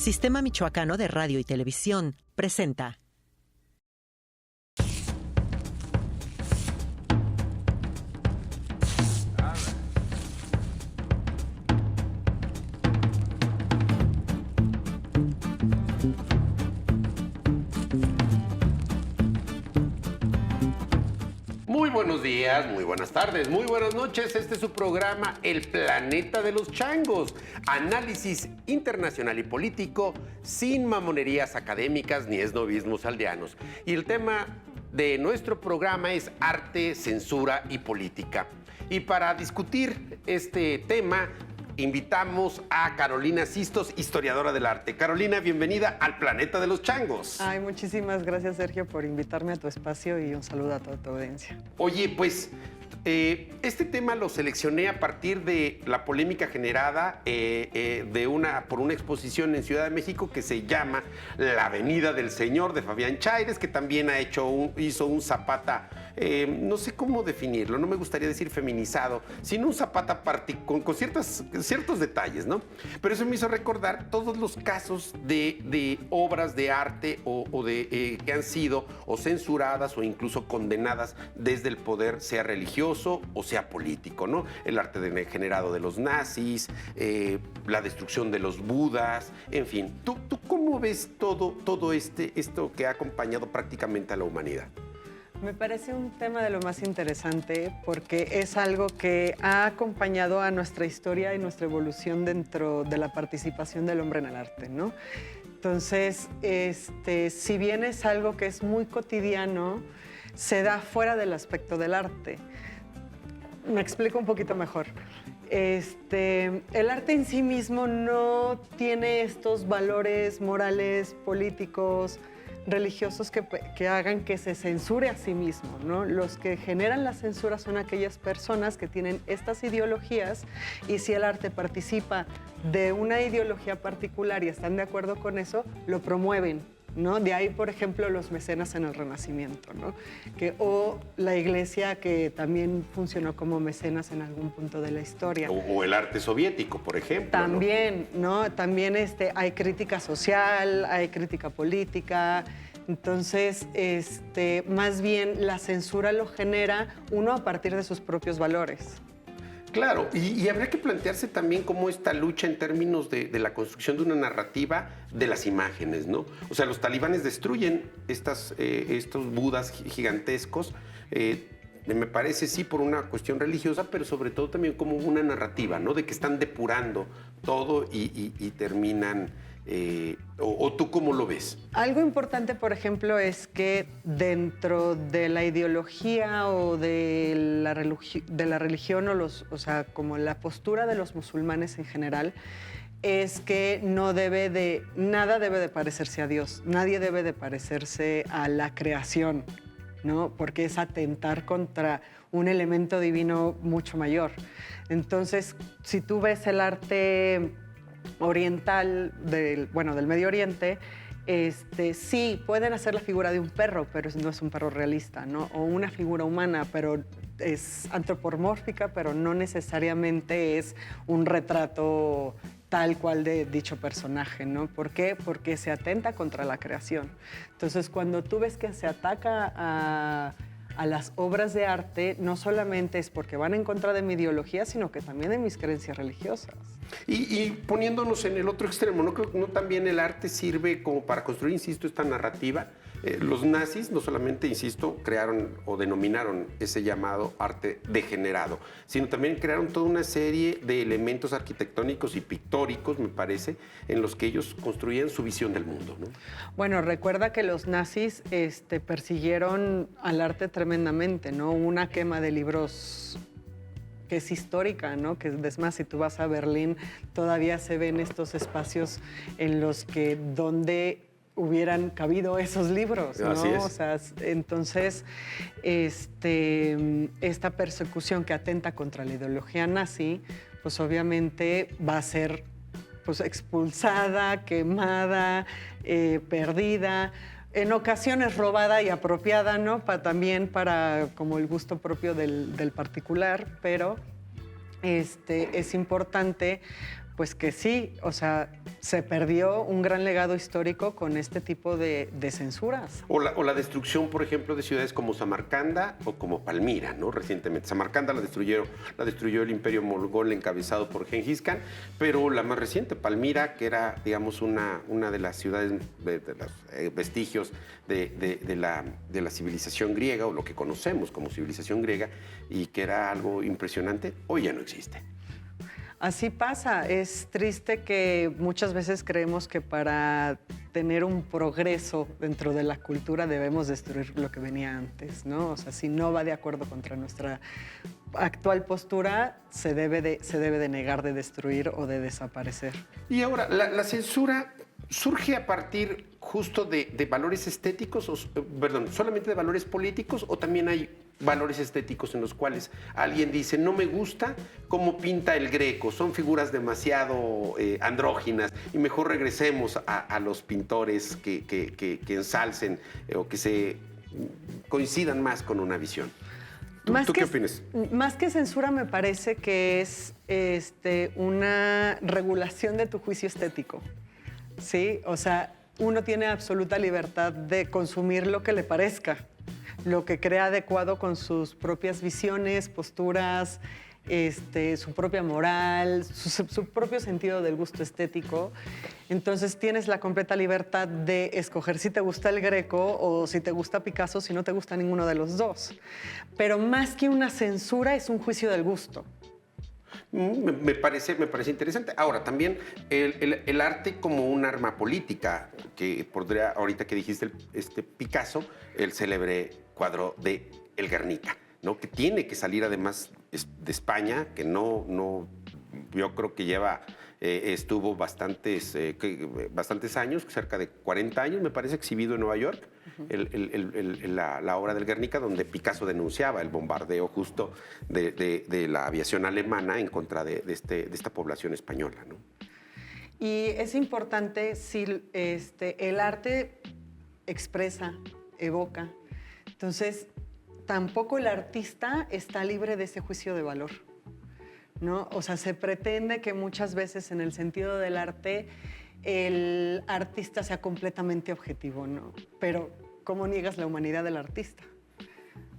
Sistema Michoacano de Radio y Televisión presenta. Muy buenos días, muy buenas tardes, muy buenas noches. Este es su programa El Planeta de los Changos. Análisis internacional y político sin mamonerías académicas ni esnovismos aldeanos. Y el tema de nuestro programa es arte, censura y política. Y para discutir este tema, invitamos a Carolina Sistos, historiadora del arte. Carolina, bienvenida al Planeta de los Changos. Ay, muchísimas gracias, Sergio, por invitarme a tu espacio y un saludo a toda tu audiencia. Oye, pues este tema lo seleccioné a partir de la polémica generada por una exposición en Ciudad de México que se llama La Avenida del Señor, de Fabián Chaires, que también hizo un Zapata, no sé cómo definirlo, no me gustaría decir feminizado, sino un Zapata con ciertos detalles, ¿no? Pero eso me hizo recordar todos los casos de obras de arte que han sido o censuradas o incluso condenadas desde el poder, sea religioso o sea político, ¿no? El arte degenerado de los nazis, la destrucción de los budas, en fin. ¿Tú cómo ves todo esto que ha acompañado prácticamente a la humanidad? Me parece un tema de lo más interesante porque es algo que ha acompañado a nuestra historia y nuestra evolución dentro de la participación del hombre en el arte, ¿no? Entonces, si bien es algo que es muy cotidiano, se da fuera del aspecto del arte. Me explico un poquito mejor. El arte en sí mismo no tiene estos valores morales, políticos, religiosos que hagan que se censure a sí mismo, ¿no? Los que generan la censura son aquellas personas que tienen estas ideologías, y si el arte participa de una ideología particular y están de acuerdo con eso, lo promueven, ¿no? De ahí, por ejemplo, los mecenas en el Renacimiento, ¿no? O la Iglesia, que también funcionó como mecenas en algún punto de la historia. O el arte soviético, por ejemplo. También, ¿no? También hay crítica social, hay crítica política. Entonces, más bien la censura lo genera uno a partir de sus propios valores. Claro, y habría que plantearse también cómo esta lucha en términos de la construcción de una narrativa de las imágenes, ¿no? O sea, los talibanes destruyen estos budas gigantescos, me parece sí por una cuestión religiosa, pero sobre todo también como una narrativa, ¿no? De que están depurando todo y terminan... ¿O tú cómo lo ves? Algo importante, por ejemplo, es que dentro de la ideología o de la religión, o sea, como la postura de los musulmanes en general, es que nada debe de parecerse a Dios, nadie debe de parecerse a la creación, ¿no? Porque es atentar contra un elemento divino mucho mayor. Entonces, si tú ves el arte oriental del Medio Oriente, sí, pueden hacer la figura de un perro, pero no es un perro realista, ¿no? O una figura humana, pero es antropomórfica, pero no necesariamente es un retrato tal cual de dicho personaje, ¿no? ¿Por qué? Porque se atenta contra la creación. Entonces, cuando tú ves que se ataca a las obras de arte, no solamente es porque van en contra de mi ideología, sino que también de mis creencias religiosas. Y poniéndonos en el otro extremo, ¿no creo que también el arte sirve como para construir, insisto, esta narrativa? Los nazis no solamente, insisto, crearon o denominaron ese llamado arte degenerado, sino también crearon toda una serie de elementos arquitectónicos y pictóricos, me parece, en los que ellos construían su visión del mundo, ¿no? Bueno, recuerda que los nazis persiguieron al arte tremendamente, ¿no? Una quema de libros que es histórica, ¿no? Que es más, si tú vas a Berlín, todavía se ven estos espacios en los que donde hubieran cabido esos libros, ¿no? Así es. O sea, entonces, esta persecución que atenta contra la ideología nazi, pues obviamente va a ser pues, expulsada, quemada, perdida, en ocasiones robada y apropiada, ¿no? También para como el gusto propio del particular, pero es importante pues que sí, o sea, se perdió un gran legado histórico con este tipo de censuras. O la destrucción, por ejemplo, de ciudades como Samarcanda o como Palmira, ¿no? Recientemente. Samarcanda la destruyó el Imperio Mogol encabezado por Gengis Khan, pero la más reciente, Palmira, que era, digamos, una de las ciudades, de los vestigios de la civilización griega, o lo que conocemos como civilización griega, y que era algo impresionante, hoy ya no existe. Así pasa. Es triste que muchas veces creemos que para tener un progreso dentro de la cultura debemos destruir lo que venía antes, ¿no? O sea, si no va de acuerdo contra nuestra actual postura, se debe de negar, de destruir o de desaparecer. Y ahora, la censura surge a partir justo de valores estéticos, perdón, solamente de valores políticos, o también hay valores estéticos en los cuales alguien dice, no me gusta cómo pinta el Greco, son figuras demasiado andróginas y mejor regresemos a los pintores que ensalcen o que se coincidan más con una visión. ¿Tú qué opinas? Más que censura, me parece que es una regulación de tu juicio estético, ¿sí? O sea, uno tiene absoluta libertad de consumir lo que le parezca, lo que crea adecuado con sus propias visiones, posturas, su propia moral, su propio sentido del gusto estético. Entonces tienes la completa libertad de escoger si te gusta el Greco o si te gusta Picasso, si no te gusta ninguno de los dos. Pero más que una censura, es un juicio del gusto. Me parece interesante. Ahora, también el arte como un arma política, que podría, ahorita que dijiste Picasso, el célebre cuadro de El Guernica, ¿no? Que tiene que salir además de España, que no yo creo que estuvo bastantes años, cerca de 40 años, me parece, exhibido en Nueva York, la obra del Guernica, donde Picasso denunciaba el bombardeo justo de la aviación alemana en contra de esta población española, ¿no? Y es importante si el arte expresa, evoca. Entonces, tampoco el artista está libre de ese juicio de valor, ¿no? O sea, se pretende que muchas veces en el sentido del arte el artista sea completamente objetivo, ¿no? Pero ¿cómo niegas la humanidad del artista?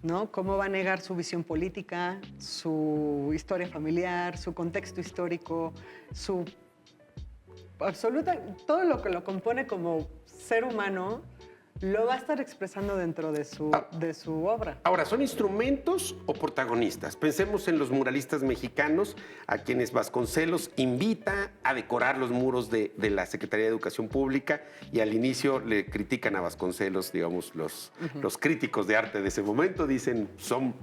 ¿No? ¿Cómo va a negar su visión política, su historia familiar, su contexto histórico, todo lo que lo compone como ser humano? Lo va a estar expresando dentro de su obra. Ahora, ¿son instrumentos o protagonistas? Pensemos en los muralistas mexicanos, a quienes Vasconcelos invita a decorar los muros de la Secretaría de Educación Pública, y al inicio le critican a Vasconcelos, digamos, los críticos de arte de ese momento, dicen,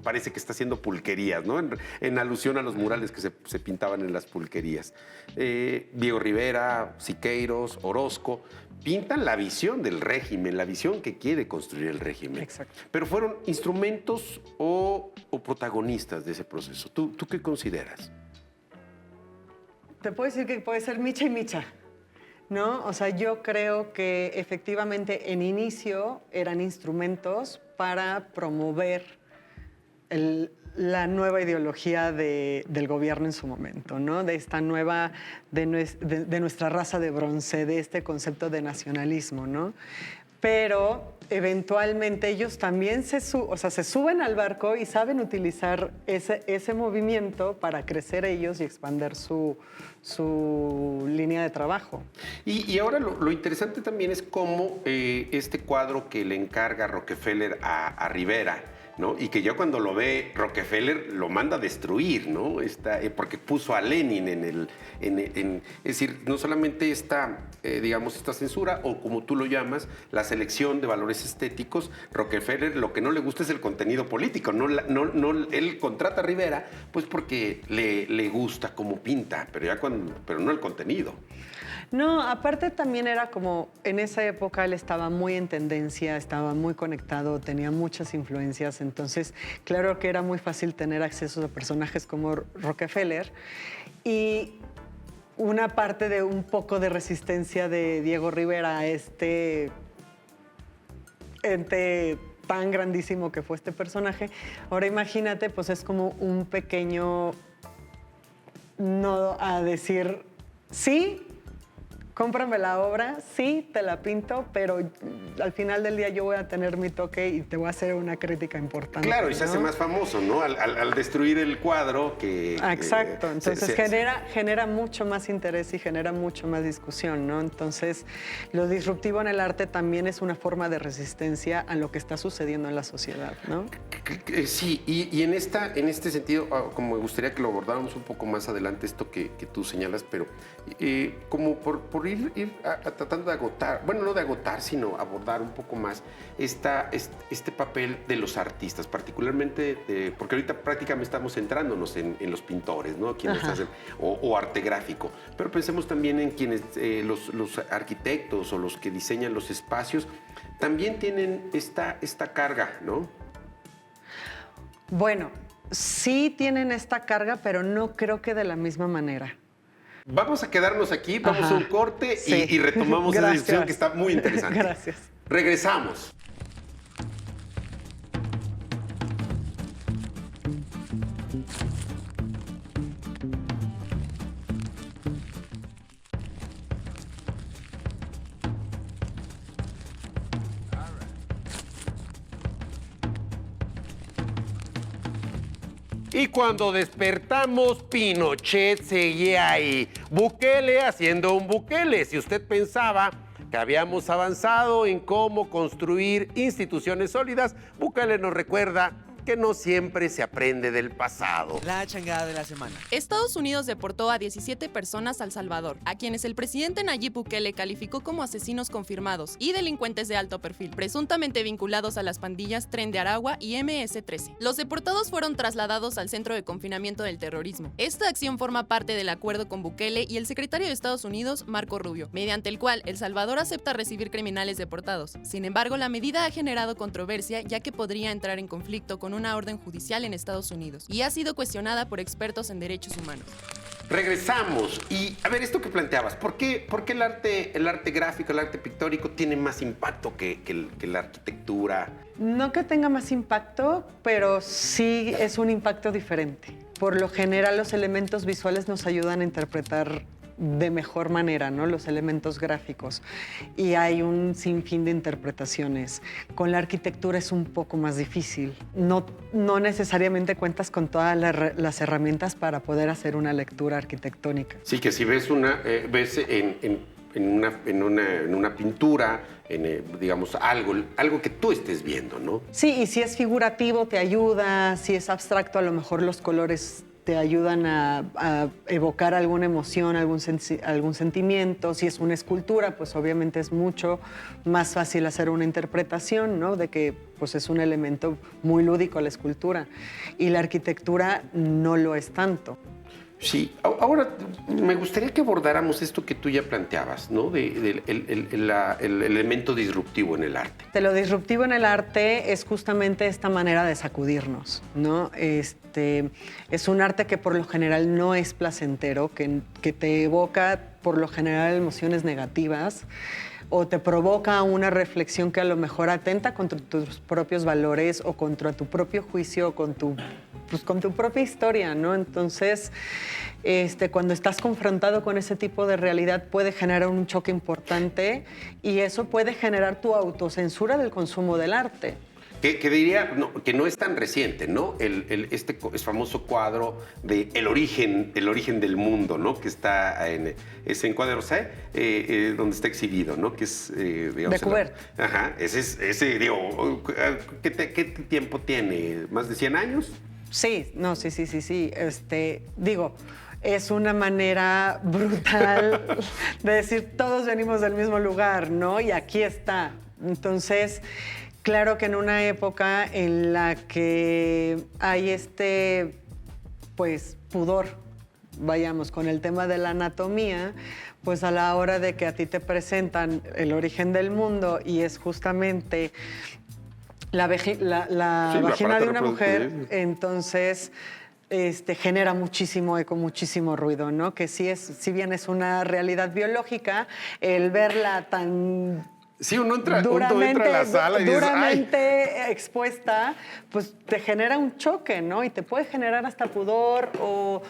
parece que está haciendo pulquerías, ¿no? En alusión a los murales que se pintaban en las pulquerías. Diego Rivera, Siqueiros, Orozco, pintan la visión del régimen, la visión que quiere construir el régimen. Exacto. Pero ¿fueron instrumentos o protagonistas de ese proceso? ¿Tú qué consideras? Te puedo decir que puede ser micha y micha, ¿no? O sea, yo creo que efectivamente en inicio eran instrumentos para promover la nueva ideología del gobierno en su momento, ¿no? De esta nueva, de nuestra raza de bronce, de este concepto de nacionalismo, ¿no? Pero eventualmente ellos también se suben al barco y saben utilizar ese movimiento para crecer ellos y expandir su línea de trabajo. Y ahora lo interesante también es cómo este cuadro que le encarga Rockefeller a Rivera, ¿no? Y que ya cuando lo ve Rockefeller lo manda a destruir, ¿no? Porque puso a Lenin es decir, no solamente esta censura, o como tú lo llamas, la selección de valores estéticos. Rockefeller lo que no le gusta es el contenido político. Él contrata a Rivera pues porque le gusta cómo pinta, pero no el contenido. No, aparte también era como, en esa época él estaba muy en tendencia, estaba muy conectado, tenía muchas influencias, entonces claro que era muy fácil tener acceso a personajes como Rockefeller, y una parte de un poco de resistencia de Diego Rivera a este ente tan grandísimo que fue este personaje. Ahora imagínate, pues es como un pequeño nodo a decir, sí, cómprame la obra, sí, te la pinto, pero al final del día yo voy a tener mi toque y te voy a hacer una crítica importante. Claro, y se hace más famoso, ¿no? Al destruir el cuadro que... Exacto, entonces genera mucho más interés y genera mucho más discusión, ¿no? Entonces, lo disruptivo en el arte también es una forma de resistencia a lo que está sucediendo en la sociedad, ¿no? Sí, y en este sentido, como me gustaría que lo abordáramos un poco más adelante, esto que tú señalas, pero como por ir tratando de agotar, bueno, no de agotar, sino abordar un poco más este papel de los artistas, particularmente, porque ahorita prácticamente estamos centrándonos en los pintores, ¿no? Quienes hacen, o arte gráfico, pero pensemos también en quienes, los arquitectos o los que diseñan los espacios, también tienen esta carga, ¿no? Bueno, sí tienen esta carga, pero no creo que de la misma manera. Vamos a quedarnos aquí, vamos a un corte y retomamos esa discusión que está muy interesante. Gracias. Regresamos. Y cuando despertamos, Pinochet seguía ahí. Bukele haciendo un Bukele. Si usted pensaba que habíamos avanzado en cómo construir instituciones sólidas, Bukele nos recuerda que no siempre se aprende del pasado. La changada de la semana. Estados Unidos deportó a 17 personas a El Salvador, a quienes el presidente Nayib Bukele calificó como asesinos confirmados y delincuentes de alto perfil, presuntamente vinculados a las pandillas Tren de Aragua y MS-13. Los deportados fueron trasladados al Centro de Confinamiento del Terrorismo. Esta acción forma parte del acuerdo con Bukele y el secretario de Estados Unidos, Marco Rubio, mediante el cual El Salvador acepta recibir criminales deportados. Sin embargo, la medida ha generado controversia, ya que podría entrar en conflicto con una orden judicial en Estados Unidos y ha sido cuestionada por expertos en derechos humanos. Regresamos y a ver esto que planteabas, ¿por qué el arte gráfico, el arte pictórico tiene más impacto que la arquitectura? No que tenga más impacto, pero sí es un impacto diferente. Por lo general, los elementos visuales nos ayudan a interpretar de mejor manera, ¿no? Los elementos gráficos. Y hay un sinfín de interpretaciones. Con la arquitectura es un poco más difícil. No necesariamente cuentas con todas las herramientas para poder hacer una lectura arquitectónica. Sí, que si ves ves en una pintura, digamos, algo que tú estés viendo, ¿no? Sí, y si es figurativo te ayuda, si es abstracto a lo mejor los colores te ayudan a evocar alguna emoción, algún sentimiento. Si es una escultura, pues obviamente es mucho más fácil hacer una interpretación, ¿no? De que pues es un elemento muy lúdico la escultura. Y la arquitectura no lo es tanto. Sí, ahora me gustaría que abordáramos esto que tú ya planteabas, ¿no? El elemento disruptivo en el arte. Lo disruptivo en el arte es justamente esta manera de sacudirnos, ¿no? Es un arte que por lo general no es placentero, que te evoca por lo general emociones negativas o te provoca una reflexión que a lo mejor atenta contra tus propios valores o contra tu propio juicio, con tu propia historia, ¿no? Entonces, cuando estás confrontado con ese tipo de realidad puede generar un choque importante y eso puede generar tu autocensura del consumo del arte. Que diría que no es tan reciente, ¿no? Este famoso cuadro de el origen del mundo, ¿no? Que está es en Cuadro C, donde está exhibido, ¿no? Que es, digamos... De Courbet. Ajá, ese, digo, ¿qué tiempo tiene? ¿Más de 100 años? Sí, no, sí. Digo, es una manera brutal de decir todos venimos del mismo lugar, ¿no? Y aquí está. Entonces, claro que en una época en la que hay pues, pudor, vayamos, con el tema de la anatomía, pues a la hora de que a ti te presentan el origen del mundo y es justamente la vagina de una mujer, entonces genera muchísimo eco, muchísimo ruido, ¿no? Que si bien es una realidad biológica, el verla tan Sí, uno entra a la sala y dices, duramente expuesta, pues te genera un choque, ¿no? Y te puede generar hasta pudor o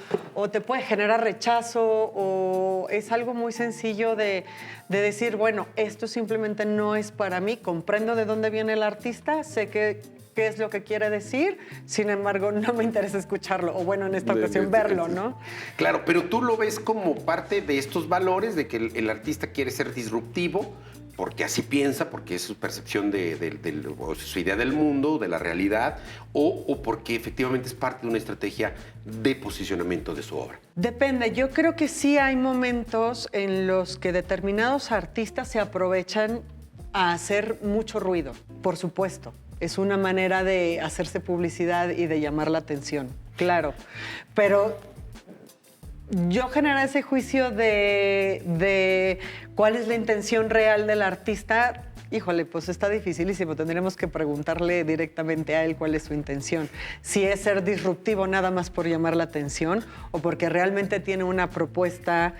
te puede generar rechazo o es algo muy sencillo de decir, bueno, esto simplemente no es para mí, comprendo de dónde viene el artista, sé qué es lo que quiere decir, sin embargo, no me interesa escucharlo, o bueno, en esta ocasión verlo, ¿no? Claro, pero tú lo ves como parte de estos valores de que el artista quiere ser disruptivo, porque así piensa, porque es su percepción o su idea del mundo, de la realidad, o porque efectivamente es parte de una estrategia de posicionamiento de su obra. Depende, yo creo que sí hay momentos en los que determinados artistas se aprovechan a hacer mucho ruido, por supuesto. Es una manera de hacerse publicidad y de llamar la atención, claro. Pero yo generar ese juicio de cuál es la intención real del artista, híjole, pues está dificilísimo. Tendremos que preguntarle directamente a él cuál es su intención. Si es ser disruptivo nada más por llamar la atención o porque realmente tiene una propuesta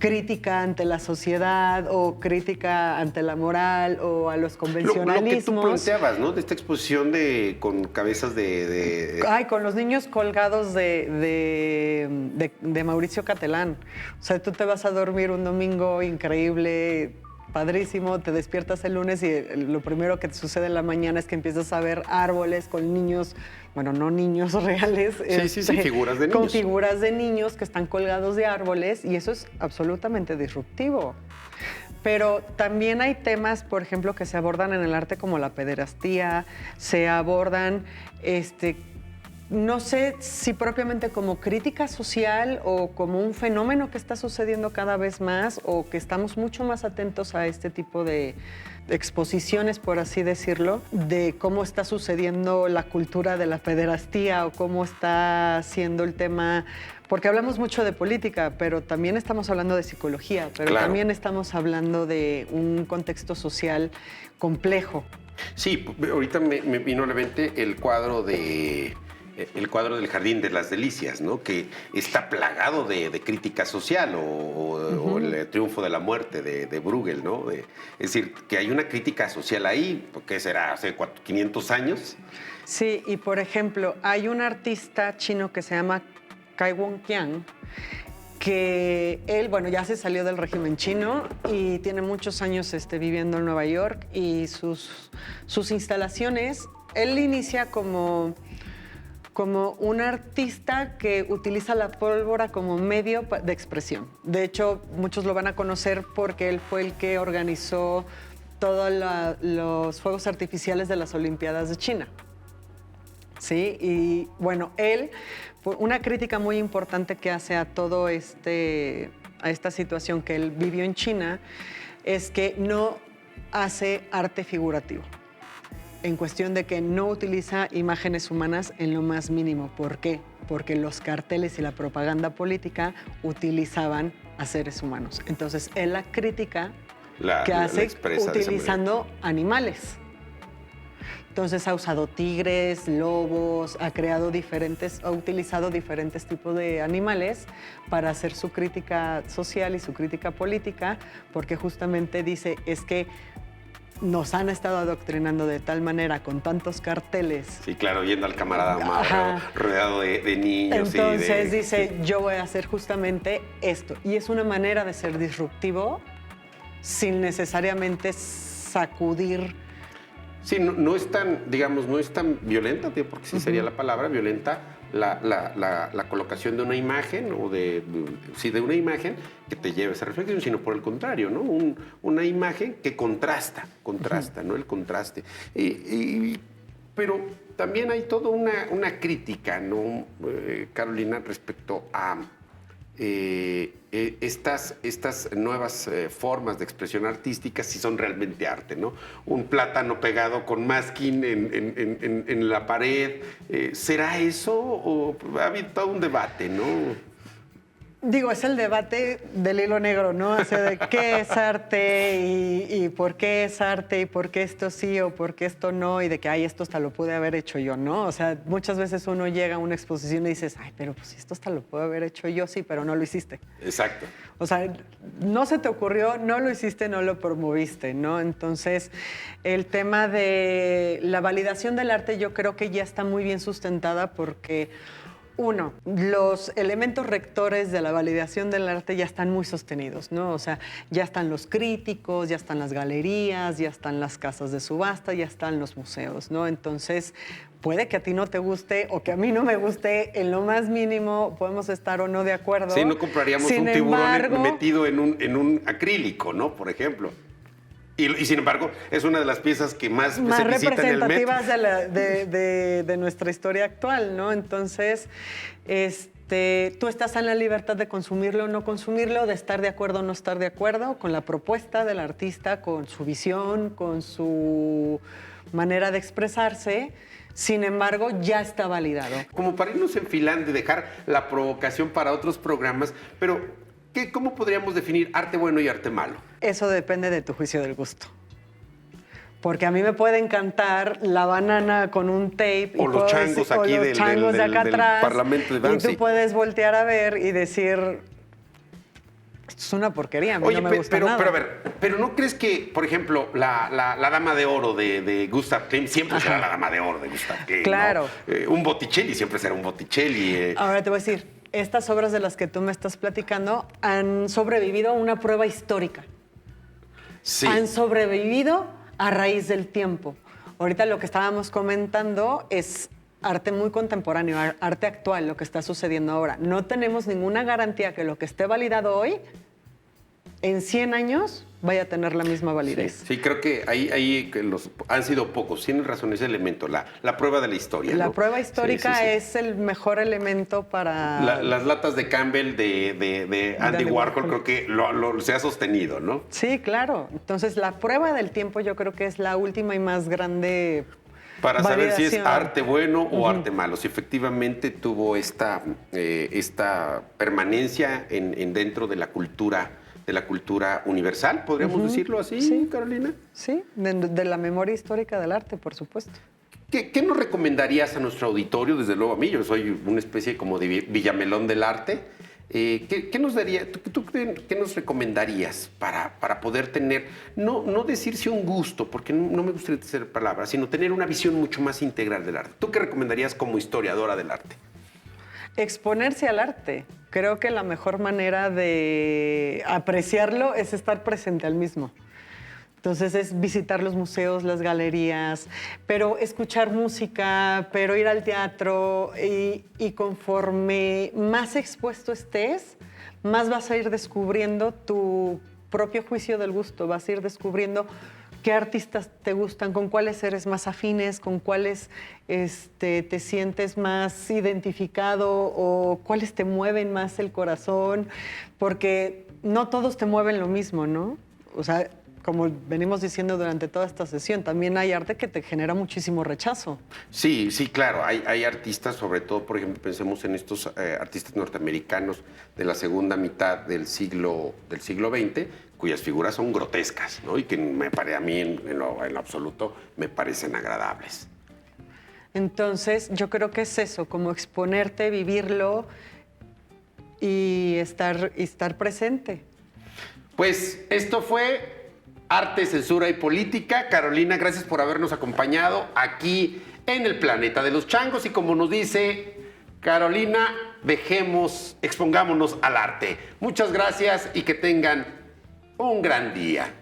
crítica ante la sociedad o crítica ante la moral o a los convencionalismos. Lo que tú planteabas, ¿no? De esta exposición con cabezas Ay, con los niños colgados de Mauricio Catelán. O sea, tú te vas a dormir un domingo increíble, padrísimo, te despiertas el lunes y lo primero que te sucede en la mañana es que empiezas a ver árboles con niños, bueno, no niños reales. Sí, figuras de niños. Con figuras de niños que están colgados de árboles y eso es absolutamente disruptivo. Pero también hay temas, por ejemplo, que se abordan en el arte como la pederastía, se abordan, no sé si propiamente como crítica social o como un fenómeno que está sucediendo cada vez más o que estamos mucho más atentos a este tipo de exposiciones, por así decirlo, de cómo está sucediendo la cultura de la pederastía o cómo está siendo el tema, porque hablamos mucho de política, pero también estamos hablando de psicología, pero claro, también estamos hablando de un contexto social complejo. Sí, ahorita me vino a la mente el cuadro del Jardín de las Delicias, ¿no? Que está plagado de crítica social o el triunfo de la muerte de Bruegel, ¿no? Es decir, que hay una crítica social ahí, ¿qué será? ¿Hace 500 años? Sí, y por ejemplo, hay un artista chino que se llama Cai Wong-Qiang, que él, bueno, ya se salió del régimen chino y tiene muchos años viviendo en Nueva York y sus instalaciones, él inicia como un artista que utiliza la pólvora como medio de expresión. De hecho, muchos lo van a conocer porque él fue el que organizó todos los fuegos artificiales de las Olimpiadas de China. Sí, y bueno, él, una crítica muy importante que hace a todo a esta situación que él vivió en China es que no hace arte figurativo, en cuestión de que no utiliza imágenes humanas en lo más mínimo. ¿Por qué? Porque los carteles y la propaganda política utilizaban a seres humanos. Entonces, él la crítica que hace utilizando animales. Entonces, ha usado tigres, lobos, ha utilizado diferentes tipos de animales para hacer su crítica social y su crítica política, porque justamente dice, es que nos han estado adoctrinando de tal manera con tantos carteles. Sí, claro, yendo al camarada Mauro, rodeado de niños. Entonces dice, yo voy a hacer justamente esto. Y es una manera de ser disruptivo sin necesariamente sacudir. Sí, no es tan, digamos, no es tan violenta, porque sí sería la palabra violenta, la colocación de una imagen o de una imagen que te lleve a esa reflexión, sino por el contrario, ¿no? Una imagen que contrasta, ¿no? El contraste. Pero también hay toda una crítica, ¿no, Carolina, respecto a estas nuevas formas de expresión artística, si son realmente arte, ¿no? Un plátano pegado con masking en la pared, ¿será eso? ¿O ha habido todo un debate, no? Digo, es el debate del hilo negro, ¿no? O sea, de qué es arte y por qué es arte y por qué esto sí o por qué esto no y de que, ay, esto hasta lo pude haber hecho yo, ¿no? O sea, muchas veces uno llega a una exposición y dices, ay, pero pues esto hasta lo puedo haber hecho yo, sí, pero no lo hiciste. Exacto. O sea, no se te ocurrió, no lo hiciste, no lo promoviste, ¿no? Entonces, el tema de la validación del arte yo creo que ya está muy bien sustentada porque... Uno, los elementos rectores de la validación del arte ya están muy sostenidos, ¿no? O sea, ya están los críticos, ya están las galerías, ya están las casas de subasta, ya están los museos, ¿no? Entonces, puede que a ti no te guste o que a mí no me guste, en lo más mínimo podemos estar o no de acuerdo. Sí, no compraríamos un tiburón metido en un acrílico, ¿no? Por ejemplo. Y sin embargo, es una de las piezas que más se visitan en el Met. Más representativas de nuestra historia actual, ¿no? Entonces, tú estás en la libertad de consumirlo o no consumirlo, de estar de acuerdo o no estar de acuerdo con la propuesta del artista, con su visión, con su manera de expresarse. Sin embargo, ya está validado. Como para irnos enfilando y dejar la provocación para otros programas, pero... ¿Cómo podríamos definir arte bueno y arte malo? Eso depende de tu juicio del gusto. Porque a mí me puede encantar la banana con un tape. O los changos aquí del Parlamento de Banksy. Y tú puedes voltear a ver y decir, esto es una porquería, a mí no me gusta nada. Pero a ver, ¿pero no crees que, por ejemplo, la Dama de Oro de Gustav Klimt siempre será la Dama de Oro de Gustav Klimt? Claro. ¿No? Un Botticelli siempre será un Botticelli. Ahora te voy a decir... Estas obras de las que tú me estás platicando han sobrevivido a una prueba histórica. Sí. Han sobrevivido a raíz del tiempo. Ahorita lo que estábamos comentando es arte muy contemporáneo, arte actual, lo que está sucediendo ahora. No tenemos ninguna garantía que lo que esté validado hoy, en 100 años, vaya a tener la misma validez. Sí, creo que ahí han sido pocos. Tienes razón, ese elemento, la prueba de la historia. La ¿no? prueba histórica es el mejor elemento para... Las latas de Campbell de Andy Warhol creo que se ha sostenido, ¿no? Sí, claro. Entonces, la prueba del tiempo yo creo que es la última y más grande para saber validación. si es arte bueno o arte malo. Si efectivamente tuvo esta permanencia dentro de la cultura universal, ¿podríamos decirlo así, sí. Carolina? Sí, de la memoria histórica del arte, por supuesto. ¿Qué nos recomendarías a nuestro auditorio? Desde luego a mí, yo soy una especie como de Villamelón del arte. ¿Qué nos recomendarías para poder tener, no decir si un gusto, porque no me gustaría decir palabras, sino tener una visión mucho más integral del arte? ¿Tú qué recomendarías como historiadora del arte? Exponerse al arte. Creo que la mejor manera de apreciarlo es estar presente al mismo. Entonces es visitar los museos, las galerías, pero escuchar música, pero ir al teatro y conforme más expuesto estés, más vas a ir descubriendo tu propio juicio del gusto, vas a ir descubriendo qué artistas te gustan, con cuáles eres más afines, con cuáles te sientes más identificado o cuáles te mueven más el corazón, porque no todos te mueven lo mismo, ¿no? O sea, como venimos diciendo durante toda esta sesión, también hay arte que te genera muchísimo rechazo. Sí, claro. Hay artistas, sobre todo, por ejemplo, pensemos en estos artistas norteamericanos de la segunda mitad del siglo XX, cuyas figuras son grotescas, ¿no? Y que a mí en lo absoluto me parecen agradables. Entonces, yo creo que es eso, como exponerte, vivirlo y estar presente. Pues esto fue Arte, Censura y Política. Carolina, gracias por habernos acompañado aquí en el Planeta de los Changos. Y como nos dice Carolina, expongámonos al arte. Muchas gracias y que tengan un gran día.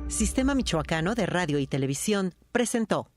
Sistema Michoacano de Radio y Televisión presentó